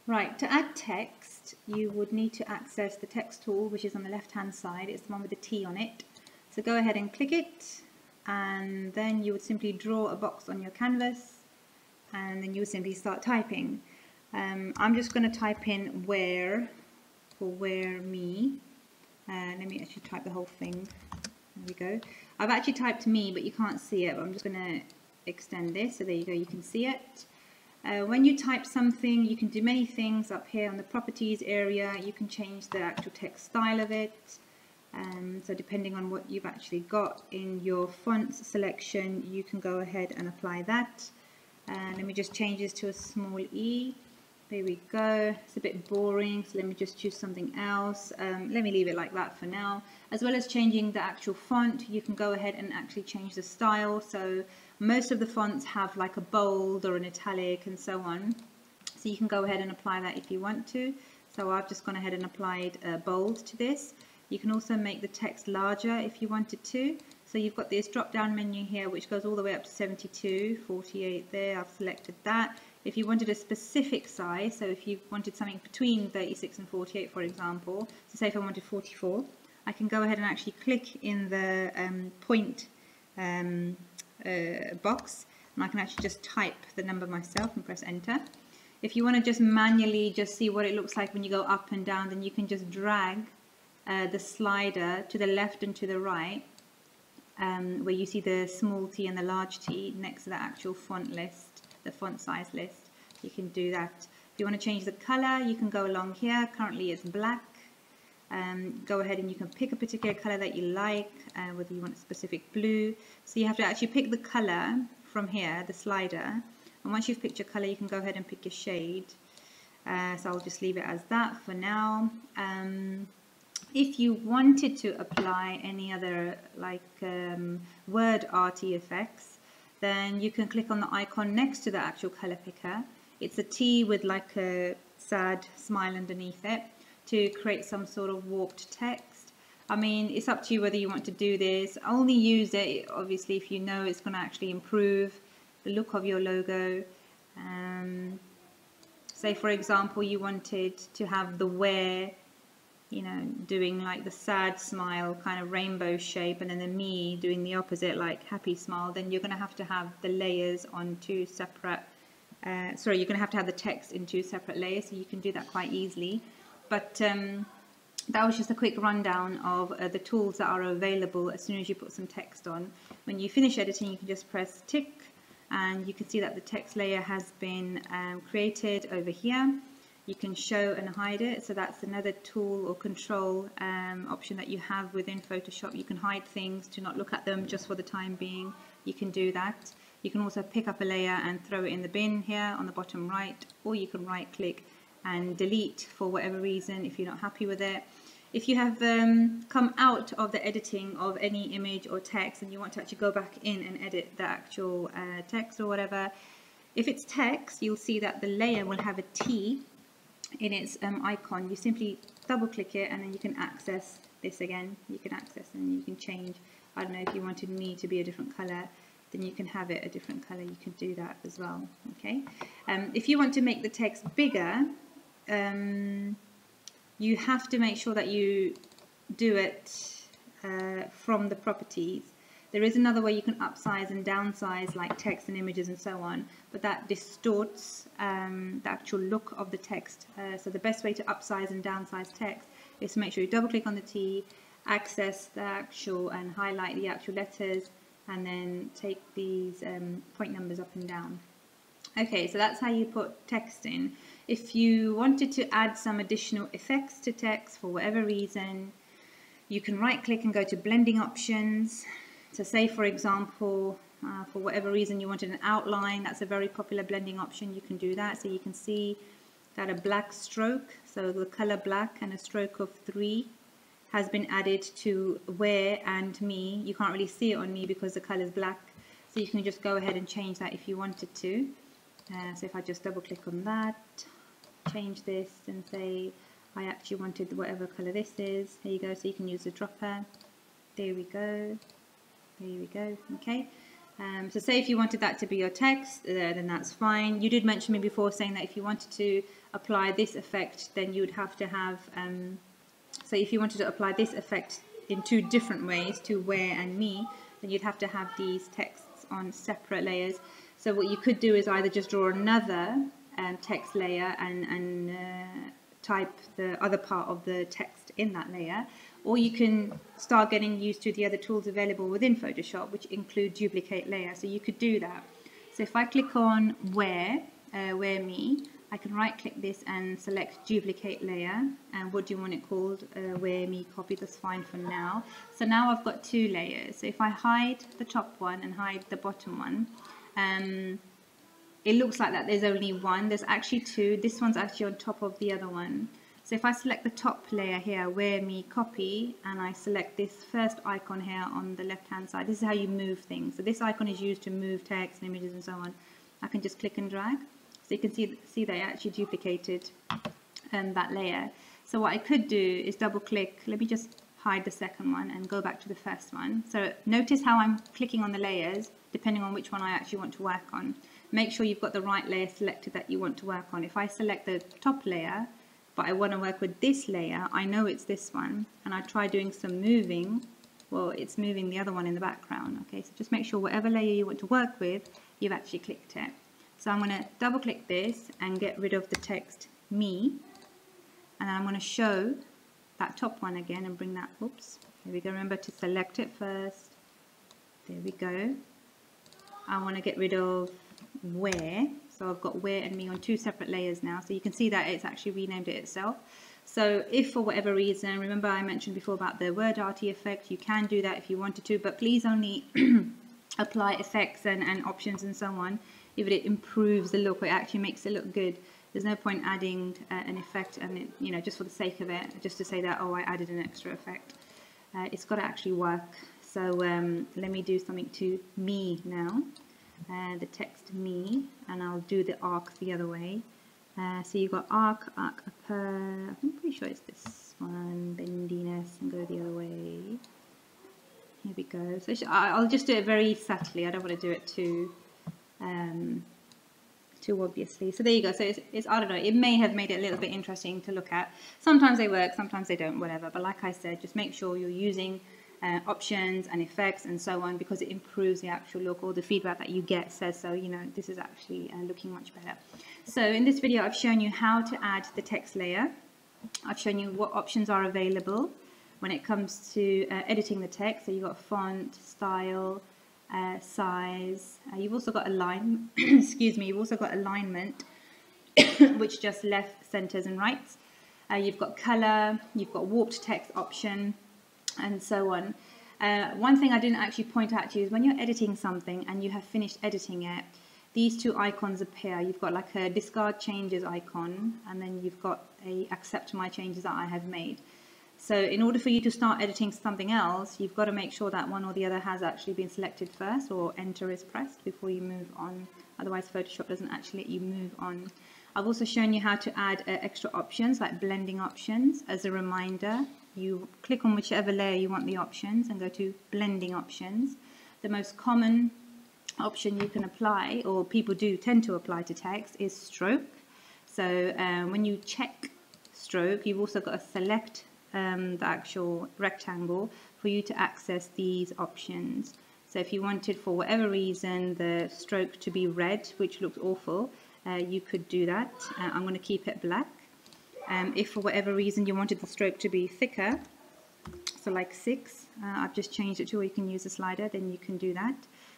Right, to add text, you would need to access the text tool, which is on the left-hand side. It's the one with the T on it. So go ahead and click it, and then you would simply draw a box on your canvas, and then you would simply start typing. I'm just going to type in where for where me. Let me actually type the whole thing. There we go. I've actually typed me, but you can't see it. But I'm just going to extend this. So there you go. You can see it. When you type something, you can do many things up here on the properties area. You can change the actual text style of it. So depending on what you've actually got in your fonts selection, you can go ahead and apply that. Let me just change this to a small e. There we go. It's a bit boring, so let me just choose something else. Let me leave it like that for now. As well as changing the actual font, you can go ahead and actually change the style. So most of the fonts have like a bold or an italic and so on. So you can go ahead and apply that if you want to. So I've just gone ahead and applied bold to this. You can also make the text larger if you wanted to. So you've got this drop down menu here which goes all the way up to 72, 48 there. I've selected that. If you wanted a specific size, so if you wanted something between 36 and 48, for example, so say if I wanted 44, I can go ahead and actually click in the point box, and I can actually just type the number myself and press enter. If you want to just manually just see what it looks like when you go up and down, then you can just drag the slider to the left and to the right, where you see the small t and the large t next to the actual font list. The font size list. You can do that. If you want to change the color, you can go along here. Currently it's black. Go ahead and you can pick a particular color that you like, whether you want a specific blue. So you have to actually pick the color from here, the slider, and once you've picked your color, you can go ahead and pick your shade. So I'll just leave it as that for now. If you wanted to apply any other like word arty effects, then you can click on the icon next to the actual color picker. It's a T with like a sad smile underneath it to create some sort of warped text. I mean, it's up to you whether you want to do this. Only use it obviously if you know it's going to actually improve the look of your logo. Say for example you wanted to have the where, you know, doing like the sad smile kind of rainbow shape, and then the me doing the opposite, like happy smile, then you're going to have the layers on two separate, you're going to have the text in two separate layers, so you can do that quite easily. But that was just a quick rundown of the tools that are available as soon as you put some text on. When you finish editing, you can just press tick, and you can see that the text layer has been created over here. You can show and hide it, so that's another tool or control option that you have within Photoshop. You can hide things to not look at them just for the time being. You can do that. You can also pick up a layer and throw it in the bin here on the bottom right, or you can right click and delete for whatever reason if you're not happy with it. If you have come out of the editing of any image or text and you want to actually go back in and edit the actual text or whatever, if it's text, you'll see that the layer will have a T in its icon. You simply double click it and then you can access this again. You can access and you can change. I don't know, if you wanted me to be a different color, then you can have it a different color. You can do that as well. Okay. If you want to make the text bigger, you have to make sure that you do it from the properties. There is another way you can upsize and downsize like text and images and so on, but that distorts the actual look of the text. So the best way to upsize and downsize text is to make sure you double click on the T, access the actual and highlight the actual letters, and then take these point numbers up and down. Okay, so that's how you put text in. If you wanted to add some additional effects to text for whatever reason, you can right click and go to blending options. So say for example, for whatever reason you wanted an outline, that's a very popular blending option, you can do that. So you can see that a black stroke, so the color black and a stroke of 3 has been added to where and me. You can't really see it on me because the color is black, so you can just go ahead and change that if you wanted to. So if I just double click on that, change this and say I actually wanted whatever color this is, there you go. So you can use the dropper, there we go. There we go. Okay, So say if you wanted that to be your text, then that's fine. You did mention me before saying that if you wanted to apply this effect, then you would have to have, so if you wanted to apply this effect in two different ways, to where and me, then you'd have to have these texts on separate layers. So what you could do is either just draw another text layer and type the other part of the text in that layer, or you can start getting used to the other tools available within Photoshop, which include duplicate layer. So you could do that. So if I click on where me, I can right click this and select duplicate layer. And what do you want it called? Where me copy, that's fine for now. So now I've got two layers. So if I hide the top one and hide the bottom one, it looks like that there's only one. There's actually two. This one's actually on top of the other one. So if I select the top layer here, where me copy, and I select this first icon here on the left hand side, this is how you move things. So this icon is used to move text and images and so on. I can just click and drag. So you can see that I actually duplicated that layer. So what I could do is double click. Let me just hide the second one and go back to the first one. So notice how I'm clicking on the layers depending on which one I actually want to work on. Make sure you've got the right layer selected that you want to work on. If I select the top layer, but I want to work with this layer, I know it's this one, and I try doing some moving, well, it's moving the other one in the background. Okay, so just make sure whatever layer you want to work with, you've actually clicked it. So I'm going to double click this and get rid of the text me, and I'm going to show that top one again and bring that, oops, here we go, remember to select it first, there we go. I want to get rid of where, so I've got where and me on two separate layers now, so you can see that it's actually renamed it itself. So if for whatever reason, remember I mentioned before about the word arty effect, you can do that if you wanted to, but please only apply effects and options and so on if it improves the look, or it actually makes it look good. There's no point adding an effect and it, you know, just for the sake of it, just to say that, oh, I added an extra effect. It's got to actually work. So let me do something to me now. The text me, and I'll do the arc the other way. So you've got arc upper, I'm pretty sure it's this one, bendiness, and go the other way. Here we go. So I'll just do it very subtly. I don't want to do it too obviously. So there you go. So it's I don't know, it may have made it a little bit interesting to look at. Sometimes they work, sometimes they don't, whatever. But like I said, just make sure you're using options and effects and so on, because it improves the actual look, or the feedback that you get says so, you know, this is actually looking much better. So in this video I've shown you how to add the text layer. I've shown you what options are available when it comes to editing the text. So you've got font, style, size, you've also got align excuse me, you've also got alignment which just left, centers and rights. You've got color, you've got warped text option, and so on. One thing I didn't actually point out to you is when you're editing something and you have finished editing it, these two icons appear. You've got like a discard changes icon, and then you've got a accept my changes that I have made. So in order for you to start editing something else, you've got to make sure that one or the other has actually been selected first, or enter is pressed before you move on. Otherwise Photoshop doesn't actually let you move on. I've also shown you how to add extra options like blending options. As a reminder, you click on whichever layer you want the options and go to blending options. The most common option you can apply, or people do tend to apply to text, is stroke. So when you check stroke, you've also got to select the actual rectangle for you to access these options. So if you wanted, for whatever reason, the stroke to be red, which looks awful, you could do that. I'm going to keep it black. If for whatever reason you wanted the stroke to be thicker, so like 6, I've just changed it to where you can use a slider, then you can do that.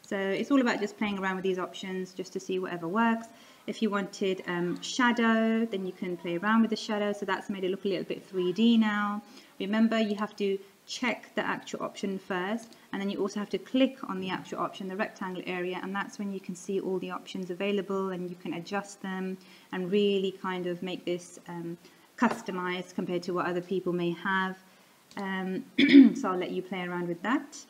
So it's all about just playing around with these options just to see whatever works. If you wanted shadow, then you can play around with the shadow, so that's made it look a little bit 3D now. Remember, you have to check the actual option first, and then you also have to click on the actual option, the rectangle area, and that's when you can see all the options available and you can adjust them and really kind of make this customized compared to what other people may have. So I'll let you play around with that.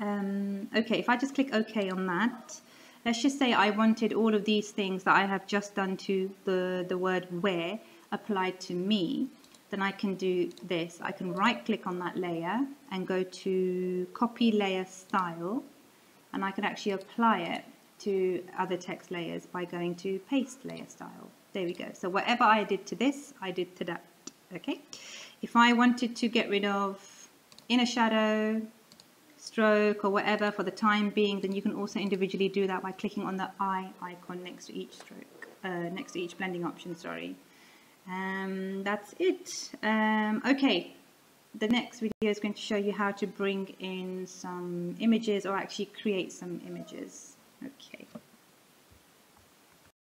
Okay, if I just click OK on that, let's just say I wanted all of these things that I have just done to the word where applied to me, then I can do this. I can right click on that layer and go to copy layer style, and I can actually apply it to other text layers by going to paste layer style. There we go. So whatever I did to this, I did to that. Okay. If I wanted to get rid of inner shadow, stroke, or whatever for the time being, then you can also individually do that by clicking on the eye icon next to each stroke, next to each blending option. Sorry. That's it. Okay. The next video is going to show you how to bring in some images, or actually create some images. Okay.